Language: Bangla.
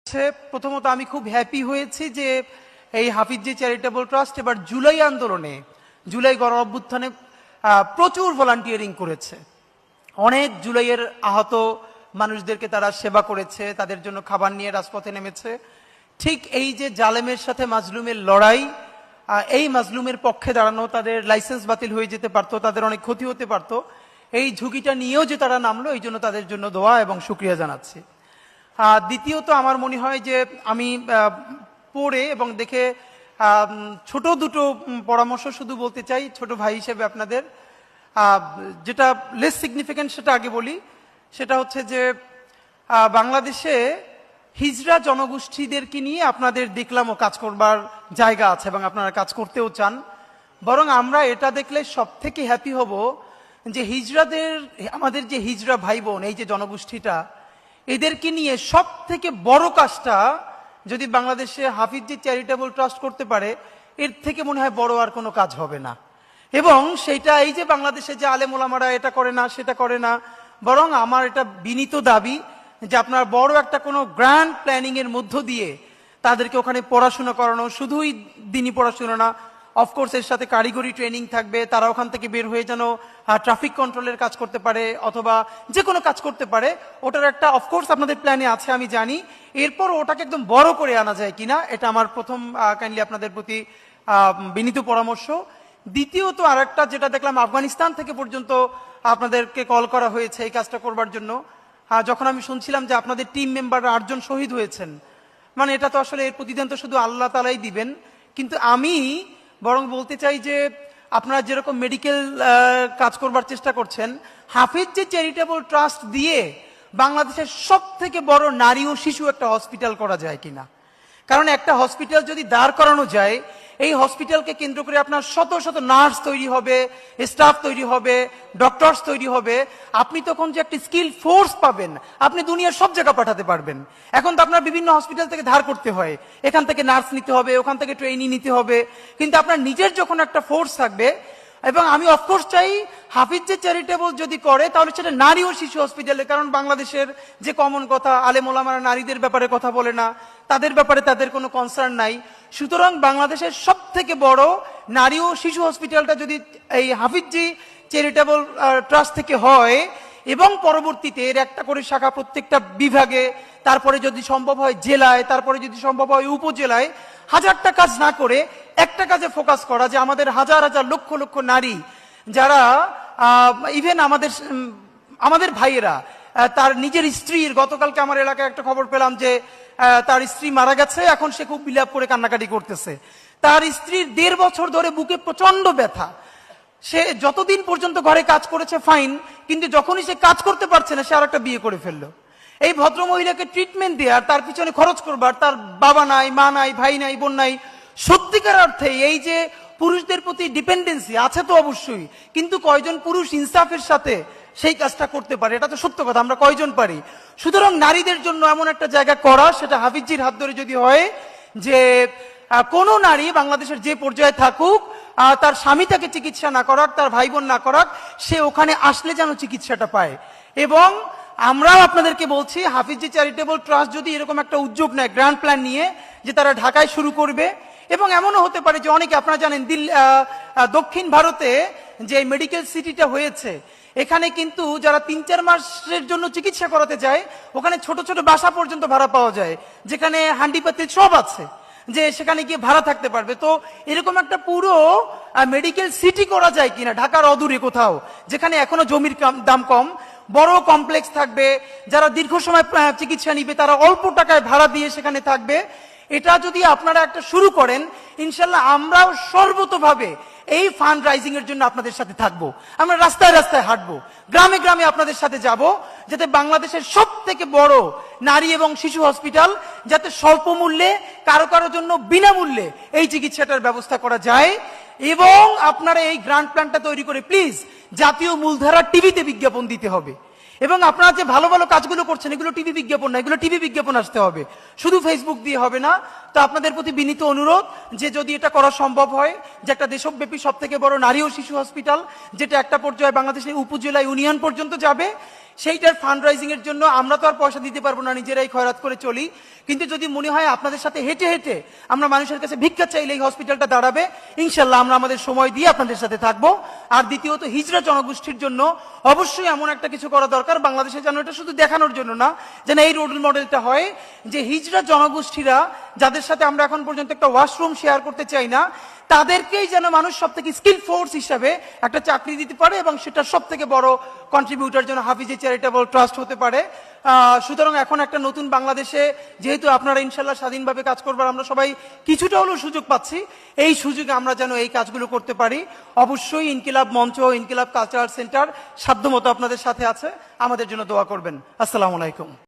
প্রথমত আমি খুব হ্যাপি হয়েছি যে এই হাফিজি চ্যারিটেবল ট্রাস্ট এবার জুলাই আন্দোলনে, জুলাই গণ অভ্যুত্থানে প্রচুর ভলান্টিয়ারিং করেছে। অনেক জুলাইয়ের আহত মানুষদেরকে তারা সেবা করেছে, তাদের জন্য খাবার নিয়ে রাজপথে নেমেছে। ঠিক এই যে জালেমের সাথে মাজলুমের লড়াই, এই মাজলুমের পক্ষে দাঁড়ানো, তাদের লাইসেন্স বাতিল হয়ে যেতে পারতো, তাদের অনেক ক্ষতি হতে পারতো, এই ঝুঁকিটা নিয়েও যে তারা নামলো, এই জন্য তাদের জন্য দোয়া এবং শুকরিয়া জানাচ্ছি। দ্বিতীয়ত আমার মনে হয় যে আমি পড়ে এবং দেখে ছোট দুটো পরামর্শ শুধু বলতে চাই ছোট ভাই হিসেবে আপনাদের। যেটা লেস সিগনিফিক্যান্ট সেটা আগে বলি, সেটা হচ্ছে যে বাংলাদেশে হিজড়া জনগোষ্ঠীদেরকে নিয়ে আপনাদের দেখলাম ও কাজ করবার জায়গা আছে এবং আপনারা কাজ করতেও চান। বরং আমরা এটা দেখলে সব থেকে হ্যাপি হব যে হিজড়াদের, আমাদের যে হিজড়া ভাই বোন, এই যে জনগোষ্ঠীটা, এদেরকে নিয়ে সব থেকে বড় কাজটা যদি বাংলাদেশে হাফিজি চ্যারিটেবল ট্রাস্ট করতে পারে, এর থেকে মনে হয় বড় আর কোনো কাজ হবে না। এবং সেইটা এই যে বাংলাদেশে যে আলেম ওলামারা এটা করে না সেটা করে না, বরং আমার এটা বিনীত দাবি যে আপনার বড় একটা কোনো গ্র্যান্ড প্ল্যানিং এর মধ্য দিয়ে তাদেরকে ওখানে পড়াশোনা করানো, শুধুই দিনই পড়াশোনা না, অফকোর্স এর সাথে কারিগরি ট্রেনিং থাকবে, তারা ওখান থেকে বের হয়ে যেন ট্রাফিক কন্ট্রোলের কাজ করতে পারে অথবা যে কোনো কাজ করতে পারে, ওটার একটা অফকোর্স আপনাদের প্ল্যানে আছে আমি জানি। এরপর ওটাকে একদম বড় করে আনা যায় কিনা, এটা আমার প্রথম কাইন্ডলি আপনাদের প্রতি বিনীত পরামর্শ। দ্বিতীয়ত আর একটা যেটা দেখলাম, আফগানিস্তান থেকে পর্যন্ত আপনাদেরকে কল করা হয়েছে এই কাজটা করবার জন্য। যখন আমি শুনছিলাম যে আপনাদের টিম মেম্বাররা 8 জন শহীদ হয়েছেন, মানে এটা তো আসলে এর প্রতিদান তো শুধু আল্লাহ তাআলাই দিবেন। কিন্তু আমি বরং বলতে চাই যে আপনারা যেরকম মেডিকেল কাজ করবার চেষ্টা করছেন, হাফিজ যে চ্যারিটেবল ট্রাস্ট দিয়ে বাংলাদেশের সব থেকে বড় নারী ও শিশু একটা হসপিটাল করা যায় কিনা। কারণ একটা হসপিটাল যদি দাঁড় করানো যায়, এই হসপিটালকে কেন্দ্র করে আপনার শত শত নার্স তৈরি হবে, স্টাফ তৈরি হবে, ডক্টরস তৈরি হবে। আপনি তখন যে একটা স্কিল ফোর্স পাবেন, আপনি দুনিয়ার সব জায়গা পাঠাতে পারবেন। এখন তো আপনার বিভিন্ন হসপিটাল থেকে ধার করতে হয়, এখান থেকে নার্স নিতে হবে, ওখান থেকে ট্রেনিং নিতে হবে, কিন্তু আপনার নিজের যখন একটা ফোর্স থাকবে। এবং আমি অফকোর্স চাই হাফিজ যে চ্যারিটেবল যদি করে তাহলে সেটা নারী ও শিশু হসপিটালে, কারণ বাংলাদেশের যে কমন কথা, আলেম ওলামারা নারীদের ব্যাপারে কথা বলে না, তাদের ব্যাপারে তাদের কোনো কনসার্ন নাই। সুতরাং বাংলাদেশের সব থেকে বড় নারী ও শিশু হসপিটালটা যদি এই হাফিজি চ্যারিটেবল ট্রাস্ট থেকে হয় এবং পরবর্তীতে এর একটা করে শাখা প্রত্যেকটা বিভাগে, তারপরে যদি সম্ভব হয় জেলায়, তারপরে যদি সম্ভব হয় উপজেলায়, হাজারটা কাজ না করে একটা কাজে ফোকাস করা, যে আমাদের হাজার হাজার লক্ষ লক্ষ নারী যারা ইভেন আমাদের ভাইয়েরা তার নিজের স্ত্রীর, গতকালকে আমার এলাকায় একটা খবর পেলাম যে তার স্ত্রী মারা গেছে, এখন সে খুব বিলাপ করে কান্নাকাটি করতেছে। তার স্ত্রীর 1.5 বছর ধরে বুকে প্রচন্ড ব্যথা। সে যতদিন পর্যন্ত ঘরে কাজ করেছে ফাইন, কিন্তু যখনই সে কাজ করতে পারছে না, সে আর একটা বিয়ে করে ফেললো। এই ভদ্র মহিলাকে ট্রিটমেন্ট দেওয়ার, তার পিছনে খরচ করবার, তার বাবা নাই, মা নাই, ভাই নাই, বোন নাই। সত্যিকার অর্থে এই যে পুরুষদের প্রতি ডিপেন্ডেন্সি আছে তো অবশ্যই, কিন্তু কয়জন পুরুষ ইনসাফের সাথে সেই কাজটা করতে পারে, এটা তো সত্য কথা, আমরা কয়জন পারি। সুতরাং নারীদের জন্য এমন একটা জায়গা করা, সেটা হাফিজির হাত ধরে যদি হয়, যে কোন নারী বাংলাদেশের যে পর্যায়ে থাকুক, তার স্বামী তাকে চিকিৎসা না করাক, তার ভাই বোন না করাক, সে ওখানে আসলে যেন চিকিৎসাটা পায়। এবং আমরাও আপনাদেরকে বলছি, হাফিজি চ্যারিটেবল ট্রাস্ট যদি এরকম একটা উদ্যোগ নেয়, গ্র্যান্ড প্ল্যান নিয়ে, যে তারা ঢাকায় শুরু করবে, এবং এমনও হতে পারে যে অনেকে, আপনারা জানেন দক্ষিণ ভারতে যে মেডিকেল সিটিটা হয়েছে, এখানে কিন্তু যারা 3-4 মাসের জন্য চিকিৎসা করাতে যায়, ওখানে ছোট ছোট বাসা পর্যন্ত ভাড়া পাওয়া যায়, যেখানে হান্ডিপাতি সব আছে, যে সেখানে গিয়ে ভাড়া থাকতে পারবে। তো এরকম একটা পুরো মেডিকেল সিটি করা যায় কিনা ঢাকার অদূরে কোথাও, যেখানে এখনো জমির দাম কম, বড় কমপ্লেক্স থাকবে, যারা দীর্ঘ সময় চিকিৎসা নিবে তারা অল্প টাকায় ভাড়া দিয়ে সেখানে থাকবে। এটা যদি আপনারা একটা শুরু করেন, ইনশাল্লাহ আমরাও সর্বতভাবে এই ফান্ড রাইজিং এর জন্য আপনাদের সাথে থাকবো। আমরা রাস্তায় রাস্তায় হাঁটবো, গ্রামে গ্রামে আপনাদের সাথে যাব, যাতে বাংলাদেশের সব থেকে বড় নারী এবং শিশু হসপিটাল, যাতে স্বল্প মূল্যে, কারো কারোর জন্য বিনামূল্যে এই চিকিৎসাটার ব্যবস্থা করা যায়। এবং আপনারা এই গ্র্যান্ড প্ল্যানটা তৈরি করে প্লিজ জাতীয় মূলধারা টিভিতে বিজ্ঞাপন দিতে হবে। এবং আপনারা যে ভালো ভালো কাজগুলো করছেন, এগুলো টিভি বিজ্ঞাপন না, এগুলো টিভি বিজ্ঞাপন আসতে হবে, শুধু ফেসবুক দিয়ে হবে না। তো আপনাদের প্রতি বিনীত অনুরোধ যে যদি এটা করা সম্ভব হয়, যে একটা দেশব্যাপী সব থেকে বড় নারী ও শিশু হসপিটাল, যেটা একটা পর্যায়ে বাংলাদেশের উপজেলা ইউনিয়ন পর্যন্ত যাবে, সেইটার ফান্ড রাইজিং এর জন্য আমরা তো আর পয়সা দিতে পারবো না, নিজেরাই খয়রাত করে চলি। কিন্তু যদি মনে হয় আপনাদের সাথে হেঁটে হেঁটে আমরা মানুষের কাছে ভিক্ষা চাইলে এই হসপিটালটা দাঁড়াবে, ইনশাল্লাহ আমরা আমাদের সময় দিয়ে আপনাদের সাথে থাকবো। আর দ্বিতীয়ত হিজড়া জনগোষ্ঠীর জন্য অবশ্যই এমন একটা কিছু করা দরকার বাংলাদেশে, যেন এটা শুধু দেখানোর জন্য না, যেন এই রোল মডেলটা হয় যে হিজড়া জনগোষ্ঠীরা যাদের সাথে আমরা এখন পর্যন্ত একটা ওয়াশরুম শেয়ার করতে চাই না, তাদেরকেই যেন মানুষ সব থেকে স্কিল ফোর্স হিসাবে একটা চাকরি দিতে পারে, এবং সেটা সব থেকে বড় কন্ট্রিবিউটার যেন হাফিজি চ্যারিটেবল ট্রাস্ট হতে পারে। সুতরাং এখন একটা নতুন বাংলাদেশে যেহেতু আপনারা ইনশাল্লাহ স্বাধীনভাবে কাজ করবার আমরা সবাই কিছুটা হলেও সুযোগ পাচ্ছি, এই সুযোগে আমরা যেন এই কাজগুলো করতে পারি। অবশ্যই ইনকিলাব মঞ্চ, ইনকিলাব কালচারাল সেন্টার সাধ্যমতো আপনাদের সাথে আছে, আমাদের জন্য দোয়া করবেন। আসসালামু আলাইকুম।